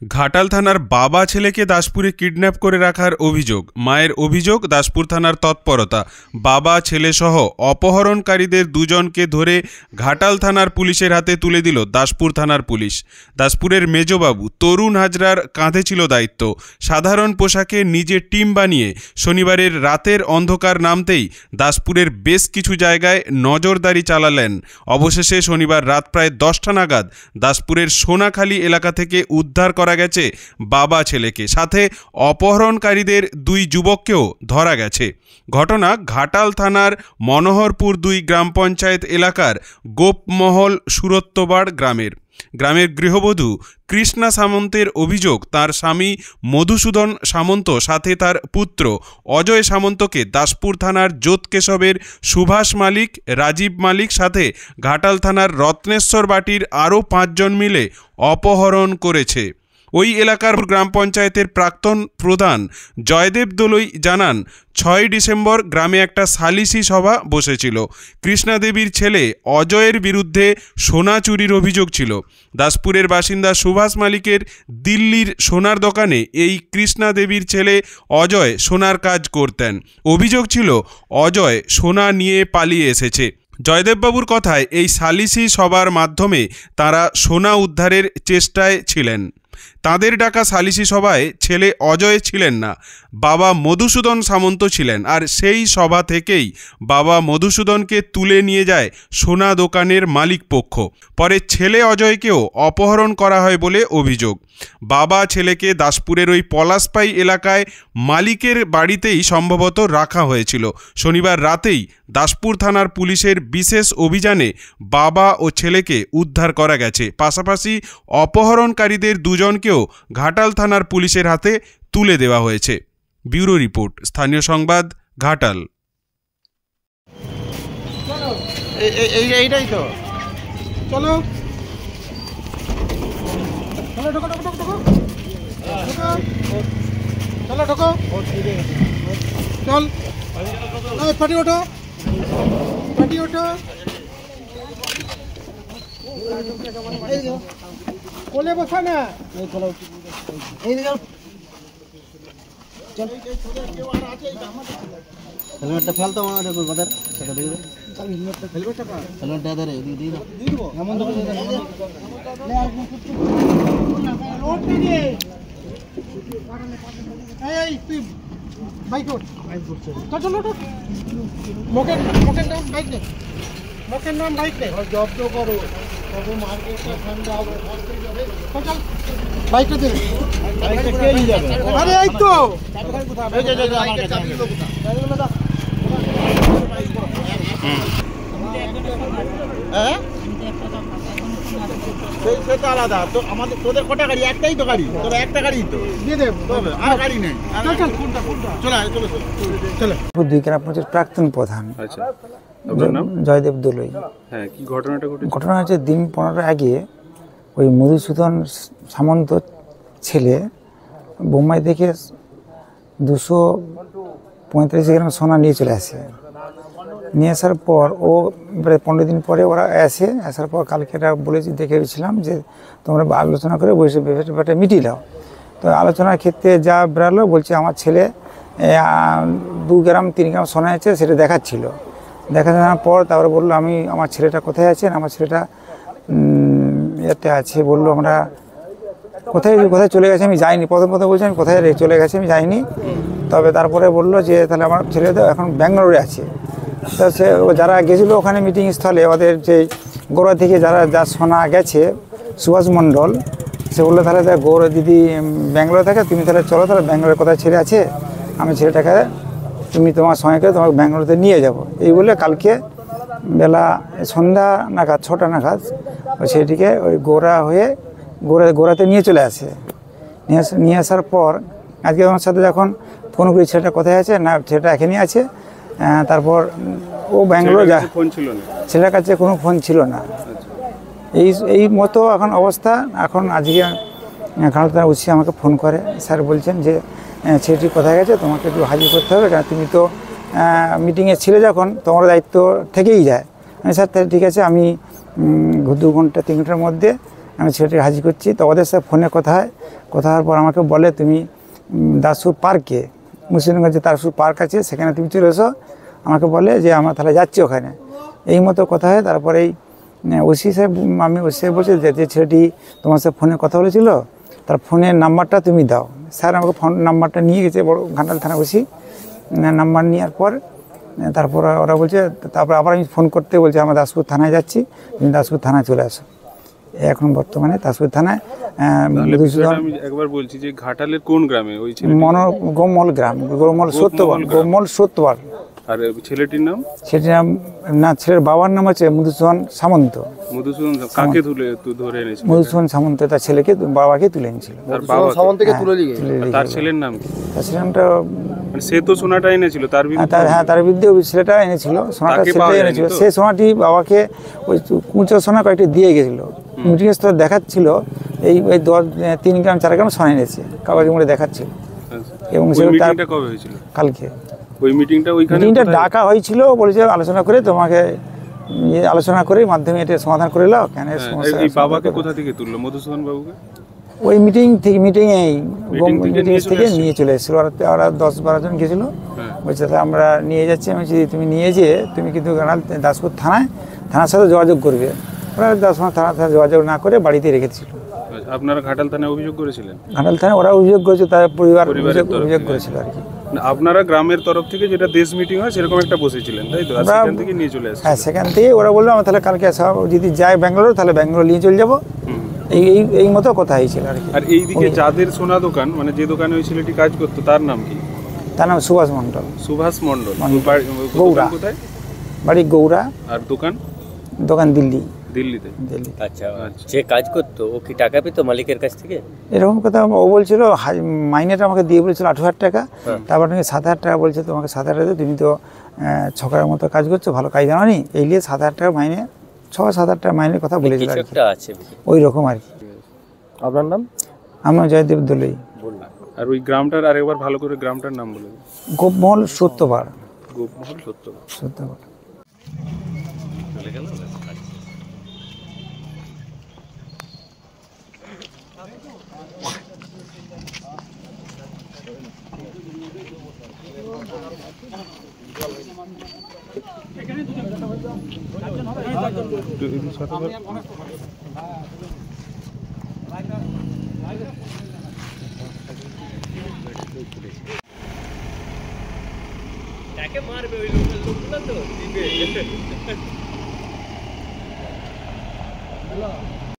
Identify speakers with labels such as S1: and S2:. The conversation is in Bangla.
S1: ঘাটাল থানার বাবা ছেলেকে দাসপুরে কিডন্যাপ করে রাখার অভিযোগ। মায়ের অভিযোগ, দাসপুর থানার তৎপরতা। বাবা ছেলেসহ অপহরণকারীদের দুজনকে ধরে ঘাটাল থানার পুলিশের হাতে তুলে দিল দাসপুর থানার পুলিশ। দাসপুরের মেজবাবু তরুণ হাজরার কাঁধে ছিল দায়িত্ব। সাধারণ পোশাকে নিজে টিম বানিয়ে শনিবারের রাতের অন্ধকার নামতেই দাসপুরের বেশ কিছু জায়গায় নজরদারি চালালেন। অবশেষে শনিবার রাত প্রায় 10টা নাগাদ দাসপুরের সোনাখালী এলাকা থেকে উদ্ধার করা গেছে বাবা ছেলেকে, সাথে অপহরণকারীদের দুই যুবককেও ধরা গেছে। ঘটনা ঘাটাল থানার মনোহরপুর 2 গ্রাম পঞ্চায়েত এলাকার গোপমহল সুরত্তবাড় গ্রামের গৃহবধূ কৃষ্ণা সামন্তের অভিযোগ, তার স্বামী মধুসূদন সামন্ত সাথে তার পুত্র অজয় সামন্তকে দাসপুর থানার যোতকেশবের সুভাষ মালিক, রাজীব মালিক সাথে ঘাটাল থানার রত্নেশ্বর বাটির আরও 5 জন মিলে অপহরণ করেছে। ওই এলাকার গ্রাম পঞ্চায়েতের প্রাক্তন প্রধান জয়দেব দোলই জানান, 6 ডিসেম্বর গ্রামে একটা সালিসি সভা বসেছিল। কৃষ্ণা দেবীর ছেলে অজয়ের বিরুদ্ধে সোনা চুরির অভিযোগ ছিল। দাসপুরের বাসিন্দা সুভাষ মালিকের দিল্লির সোনার দোকানে এই কৃষ্ণা দেবীর ছেলে অজয় সোনার কাজ করতেন। অভিযোগ ছিল অজয় সোনা নিয়ে পালিয়ে এসেছে। জয়দেববাবুর কথায় এই সালিসি সভার মাধ্যমে তারা সোনা উদ্ধারের চেষ্টায় ছিলেন। তাদের ডাকা সালিসি সভায় ছেলে অজয় ছিলেন না, বাবা মধুসূদন সামন্ত ছিলেন। আর সেই সভা থেকেই বাবা মধুসূদনকে তুলে নিয়ে যায় সোনা দোকানের মালিক পক্ষ। পরে ছেলে অজয়কেও অপহরণ করা হয় বলে অভিযোগ। বাবা ছেলেকে দাসপুরের ওই পলাশপাই এলাকায় মালিকের বাড়িতেই সম্ভবত রাখা হয়েছিল। শনিবার রাতেই দাসপুর থানার পুলিশের বিশেষ অভিযানে বাবা ও ছেলেকে উদ্ধার করা গেছে। পাশাপাশি অপহরণকারীদের দুজনকেও ঘাটাল থানার পুলিশের হাতে তুলে দেওয়া হয়েছে। ব্যুরো রিপোর্ট, স্থানীয় সংবাদ, ঘাটাল।
S2: এইটাই তো চলো চলো ঢোকো ঢোকো ঢোকো চলো ঢোকো চল ফাটি ওঠো ফাটি ওঠো কোলে বসা না এই হেলমেটটা ফেলতো আমাদের কলকাতার টাকা দিয়ে হেলমেটটা ধরে দিয়ে দাও এমন তো এই তুই বাইক ওঠ চল চল মোকের নাম বাইক নে মোকের নাম বাইক নে জব্দ করো তবে মার্কেটটা ঠান্ডা হবে চল বাইকটা দে বাইকটা কে নিয়ে যাবে আরে এই তো এই যে আমার কাছে গাড়িগুলো দাও হ্যাঁ সেটা আলাদা তো আমাদের তোদের কটা গাড়ি একটাই তো গাড়ি তোর একটা গাড়ি তো দিয়ে দেব তবে আর গাড়ি নেই চল চল কোনটা চল চলো চলো
S3: 2 গ্রাম পঞ্চায়েত প্রাক্তন প্রধান।
S1: আচ্ছা, আপনার নাম?
S3: জয়দেব দোলই।
S1: হ্যাঁ, কি ঘটনাটা ঘটেছে?
S3: ঘটনা হচ্ছে দিন 15 আগে ওই মধুসূদন সামন্ত ছেলে বোম্বাই থেকে 235 গ্রাম সোনা নিয়ে চলে আসে। নিয়ে আসার পর ও 15 দিন পরে ওরা আসার পর কালকে বলেছি দেখেছিলাম যে তোমরা আলোচনা করে বসে ব্যাপারটা মিটিয়ে দাও। তো আলোচনার ক্ষেত্রে যা বেরালো, বলছে আমার ছেলে 2 গ্রাম 3 গ্রাম সোনা আছে, সেটা দেখাচ্ছিল। দেখানোর পর তারপরে বললো আমার ছেলেটা কোথায় আছেন, আমার ছেলেটা এতে আছে। বললো আমরা কোথায় চলে গেছে আমি যাইনি। প্রথম বলছি আমি কোথায় চলে গেছে আমি যাইনি। তবে তারপরে বললো যে তাহলে আমার ছেলে তো এখন ব্যাঙ্গালোরে আছে। তো সে যারা গেছিলো ওখানে মিটিং স্থলে, ওদের যে গোড়া থেকে যা সোনা গেছে সুভাষ মণ্ডল, সে বললো তাহলে গৌর দিদি ব্যাঙ্গালোরে থাকে, তুমি তাহলে চলো, তাহলে ব্যাঙ্গালোরে কোথায় ছেলে আছে, আমি ছেলেটাকে তুমি তোমার সঙ্গে করে তোমাকে ব্যাঙ্গালোরে নিয়ে যাব। এই বলে কালকে বেলা সন্ধ্যা নাগাদ 6টা নাগাদ সেটিকে ওই গোড়াতে নিয়ে চলে আসে। নিয়ে আসার পর আজকে আমার সাথে যখন ফোন করি ছেলেটা কোথায় আছে, না ছেলেটা এখানেই আছে। তারপর ও ব্যাঙ্গালোর ছেলের কাছে কোনো ফোন ছিল না। এই মতো এখন অবস্থা। এখন আজকে ঘাটাল উৎসে আমাকে ফোন করে, স্যার বলছেন যে ছেলেটি কোথায় গেছে, তোমাকে একটু হাজির করতে হবে, কারণ তুমি তো মিটিংয়ে ছিলে, যখন তোমার দায়িত্ব থেকেই যায়। স্যার তাহলে ঠিক আছে, আমি 2 ঘন্টা 3 ঘন্টার মধ্যে আমি ছেলেটিকে হাজির করছি। তো ওদের সাথে ফোনে কথা হওয়ার পর আমাকে বলে তুমি দাসপুর পার্কে, মুর্শিদাবাদে দাসপুর পার্ক আছে, সেখানে তুমি চলে এসো। আমাকে বলে যে আমরা তাহলে যাচ্ছি ওখানে। এই মতো কথা হয়। তারপরে এই ওসি সাহেব, আমি ওসি সাহেব বলছি যে ছেলেটি তোমার সাথে ফোনে কথা বলেছিল, তার ফোনের নাম্বারটা তুমি দাও। স্যার আমাকে ফোন নাম্বারটা নিয়ে গেছে, বড় ঘাটাল থানা ওসি নাম্বার নেওয়ার পর তারপর ওরা বলছে, তারপর আবার আমি ফোন করতে বলছে আমরা দাসপুর থানায় যাচ্ছি, তুমি দাসপুর থানায় চলে আসো। এখন বর্তমানে দাসপুর থানায়
S1: আমি একবার বলছি যে ঘাটালের কোন গ্রামে ওই ছেলে?
S3: গোমল গ্রাম, গোমল সত্যবার।
S1: আর ছেলেটির নাম?
S3: সেটির নাম না, ছেলের বাবার নাম হচ্ছে মধুসূদন সামন্ত।
S1: মধুসূদন কাকে ধরে এনেছিল?
S3: মধুসূদন সামন্ত তার ছেলেকে, বাবাকে তুলে এনেছিল।
S2: সামন্তকে তুলে নিয়ে
S1: তার ছেলের নাম কি?
S3: তার ছেলের নামটা
S1: মানে সে তো সোনাটা এনেছিল তার বিরুদ্ধে?
S3: হ্যাঁ, তার বিরুদ্ধে ওই ছেলেটা এনেছিল, সোনাটা ছেলেটা এনেছিল। সেই সোনাটি বাবাকে ওই কুঁচো সোনা কয়েকটি দিয়ে গেছিলো। মিটিংয়ের স্তরে দেখাচ্ছিল এই 3 গ্রাম 4 গ্রাম সোনা এনেছে, কাগজের মধ্যে দেখাচ্ছিল। এবং
S1: মিটিংটা কবে হয়েছিল?
S3: কালকে।
S1: ওই মিটিংটা
S3: ডাকা হয়েছিল, বলেছে আলোচনা করে তোমাকে আলোচনা করে মাধ্যমে এটা সমাধান করে নাও। কেন
S1: এই বাবাকে কোথা থেকে তুললো মধুসূদন বাবুকে?
S3: ওই মিটিং থেকে নিয়ে চলে এসেছিল। ওরা 10-12 জন গেছিলো। বলছে আমরা নিয়ে যাচ্ছি। আমি বলছি তুমি নিয়ে যেয়ে তুমি কিন্তু দাসপুর থানার সাথে যোগাযোগ করবে। ওরা দাসপুর থানার যোগাযোগ না করে বাড়িতে রেখেছিল।
S1: আপনারা ঘাটাল থানায় অভিযোগ করেছিলেন?
S3: ঘাটাল থানায় ওরা অভিযোগ করেছে, তার পরিবার অভিযোগ করেছিল আর কি।
S1: আপনারা গ্রামের তরফ থেকে যেটা দেশ মিটিং হয় সেরকম একটা বসেছিলেন, তাই তো? সেখান থেকে নিয়ে চলে আসেন?
S3: হ্যাঁ, সেখান থেকে ওরা বললো আমরা তাহলে কালকে যদি যাই ব্যাঙ্গালোর, তাহলে ব্যাঙ্গালোর নিয়ে চলে যাবো। এই মতো কথা হয়েছিল আর কি।
S1: আর এইদিকে যাদের সোনা দোকান, মানে যে দোকানে ওই ছেলেটি কাজ করতো, তার নাম কি?
S3: তার নাম সুভাষ মণ্ডল।
S1: গৌড়া। কোথায়
S3: বাড়ি? গৌড়া।
S1: আর দোকান? দিল্লিতে।
S4: আচ্ছা, যে কাজ করতো ও কি টাকা পেতো মালিকের কাছ থেকে?
S3: এরকম কথা ও বলছিল। মাইনেটা আমাকে দিয়ে বলেছিল 8,000 টাকা। তারপর নাকি 7,000 টাকা বলছে তোমাকে 7,000 টাকা, তুমি তো ছকারের মতো কাজ করছো, ভালো কাজ জানো নি, এই নিয়ে 7,000 টাকা মাইনে, 6-7,000 টাকা মাইনের কথা বলেছিল আর কি। ওই রকম আর কি।
S2: আপনার নাম?
S3: আমার জয়দেব দলই।
S1: আর ওই গ্রামটার আরেকবার ভালো করে গ্রামটার নাম বলে?
S3: গোপমহল সত্যবার।
S1: সত্যবার।
S4: তাকে মারবে ওই লোকগুলো তো দিবে।